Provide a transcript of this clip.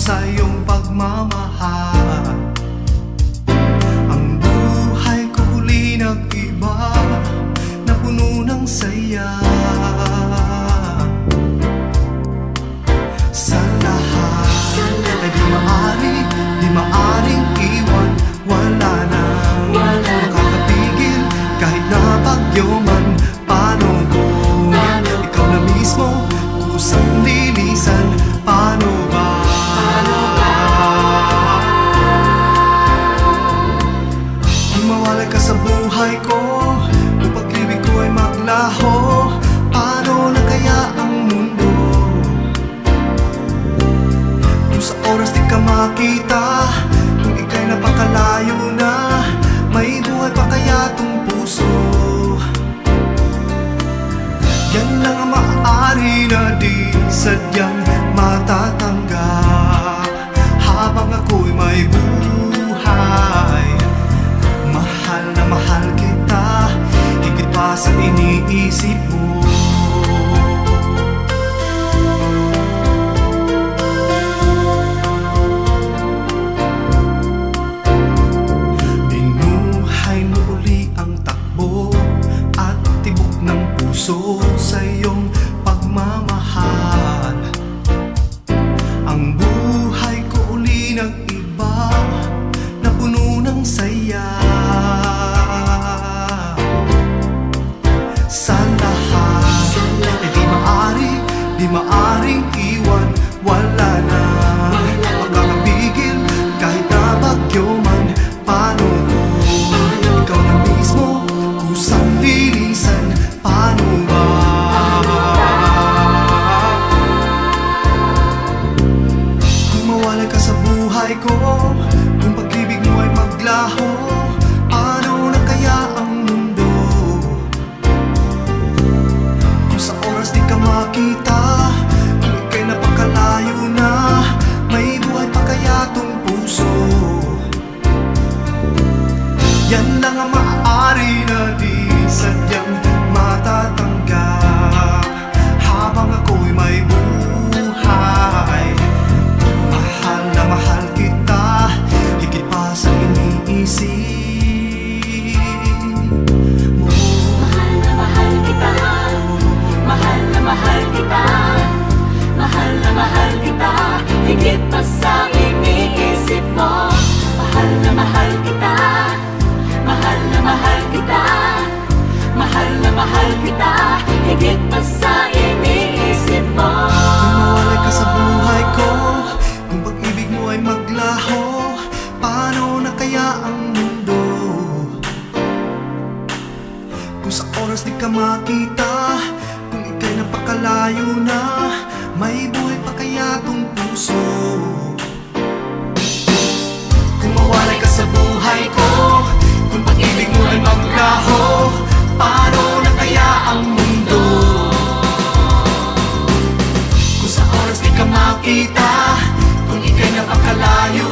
sa iyong pagmamahal. Ang buhay ko uli nag-iba, na puno ng saya. Sa lahat ay di maaring iwan. Wala nang makakapigil kahit na bagyo man. Paano kung ikaw na mismo kusang lilisan? Paano ba? Kung mawala ka sa buhay ko, kung pag-ibig ko ay maglaho, paano na kaya ang mundo? Kung sa oras di ka makita, kung ika'y napakalayo na, may buhay pa kaya tong puso? Yan lang ang maaari na di sadyang matatanggap. Habang ako'y may buhay, mahal na mahal kita, higit pa sa iniisip mo. Binuhay mo uli ang takbo at tibok ng puso sa iyong pagmamahal. Ang buhay ko uli nag-iba, na puno ng saya. Sa lahat ay di maaring iwan. Wala na makakapigil kahit na bagyo man. Paano kung ikaw na mismo kusang lilisan? Paano ba? Kung mawala ka sa buhay ko, kung pag-ibig mo ay maglaho, paano na kaya ang mundo? Kung sa oras di ka makita, kung ika'y napakalayo na, may buhay pa kaya tong puso? Yan lang ang maaari na di sadyang matatanggap. Habang ako'y may buhay, mahal na mahal kita, higit pa sa iniisip mo. Mahal na mahal kita, mahal na mahal kita, mahal na mahal kita, higit pa sa iniisip mo. Mahal na mahal kita, mahal na mahal kita, mahal na mahal kita, higit pa sa iniisip mo. Kung mawalay ka sa buhay ko, kung pag-ibig mo ay maglaho, paano na kaya ang mundo? Kung sa oras di ka makita, kung ika'y napakalayo na, may buhay pa kaya tong puso? Kung mawalay ka sa buhay ko, kung pag-ibig mo ay maglaho, paano na kaya ang mundo? Kung sa oras di ka makita, kung ika'y napakalayo